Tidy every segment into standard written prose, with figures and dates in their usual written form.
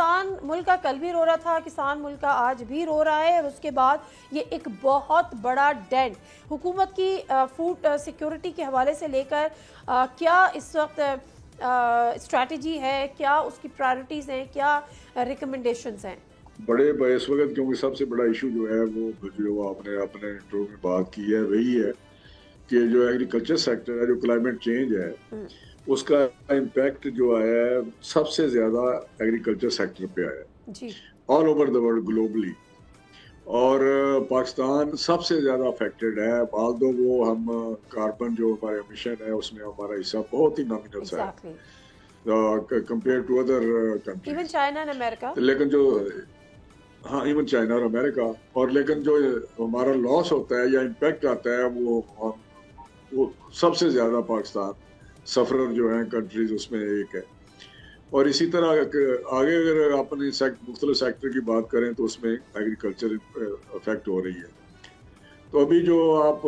کسان ملک کا کل بھی رو رہا تھا, کسان ملک کا آج بھی رو رہا ہے, اور اس کے بعد یہ ایک بہت بڑا ڈینٹ حکومت کی فوڈ سیکیورٹی کے حوالے سے لے کر کیا اس وقت اسٹریٹجی ہے, کیا اس کی پرائرٹیز ہیں, کیا ریکمنڈیشنز ہیں؟ بڑے اس وقت کیونکہ سب سے بڑا ایشو جو ہے وہ جو آپ نے اپنے انٹرو میں بات کی ہے وہی ہے کہ جو ایگریکلچر سیکٹر ہے, جو کلائمیٹ چینج ہے اس کا امپیکٹ جو آیا ہے سب سے زیادہ ایگریکلچر سیکٹر پہ آیا ہے all over the world globally, اور پاکستان سب سے زیادہ افیکٹڈ ہے. although وہ ہم کاربن جو ہمارے امیشن ہے اس میں ہمارا حصہ بہت ہی نامنل سا ہے compare to other countries, even China and امریکہ, لیکن جو ہاں ایون چائنا اور امریکہ, اور لیکن جو ہمارا لاس ہوتا ہے یا امپیکٹ آتا ہے وہ سب سے زیادہ پاکستان سفرر جو ہیں کنٹریز اس میں ایک ہے. اور اسی طرح آگے اگر آپ نے مختلف سیکٹر کی بات کریں تو اس میں ایگریکلچر افیکٹ ہو رہی ہے. تو ابھی جو آپ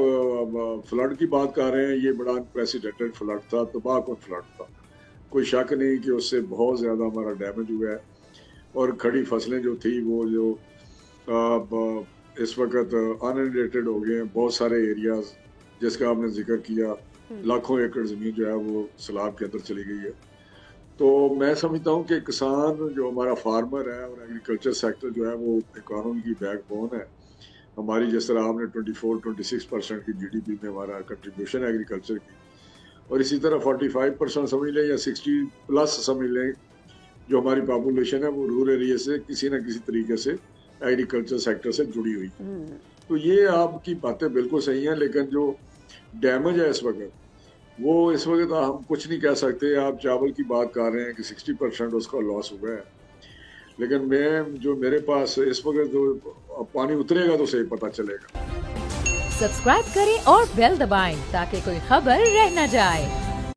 فلڈ کی بات کر رہے ہیں یہ بڑا انپریسیڈنٹڈ فلڈ تھا, تباہ کن فلڈ تھا, کوئی شک نہیں کہ اس سے بہت زیادہ ہمارا ڈیمیج ہوا ہے, اور کھڑی فصلیں جو تھی وہ جو اس وقت انڈیٹڈ ہو گئے ہیں بہت سارے ایریاز جس کا آپ نے ذکر کیا, لاکھوں ایکڑ زمین جو ہے وہ سیلاب کے اندر چلی گئی ہے. تو میں سمجھتا ہوں کہ کسان جو ہمارا فارمر ہے اور ایگریکلچر سیکٹر جو ہے وہ اکانومی کی بیک بون ہے ہماری. جس طرح آپ نے 24-26% کی GDP میں ہمارا کنٹریبیوشن ہے ایگریکلچر کی, اور اسی طرح 45% سمجھ لیں یا 60+ سمجھ لیں جو ہماری پاپولیشن ہے وہ رورل ایریا سے کسی نہ کسی طریقے سے ایگریکلچر سیکٹر سے جڑی ہوئی. تو یہ آپ کی باتیں بالکل صحیح ہیں, لیکن جو ڈیمیج ہے اس وقت وہ اس وقت ہم کچھ نہیں کہہ سکتے. آپ چاول کی بات کر رہے ہیں کہ 60% اس کا لاس ہوا ہے, لیکن میرے پاس اس وقت جو پانی اترے گا تو اسے پتہ چلے گا. سبسکرائب کریں اور بیل دبائیں تاکہ کوئی خبر رہ نہ جائے.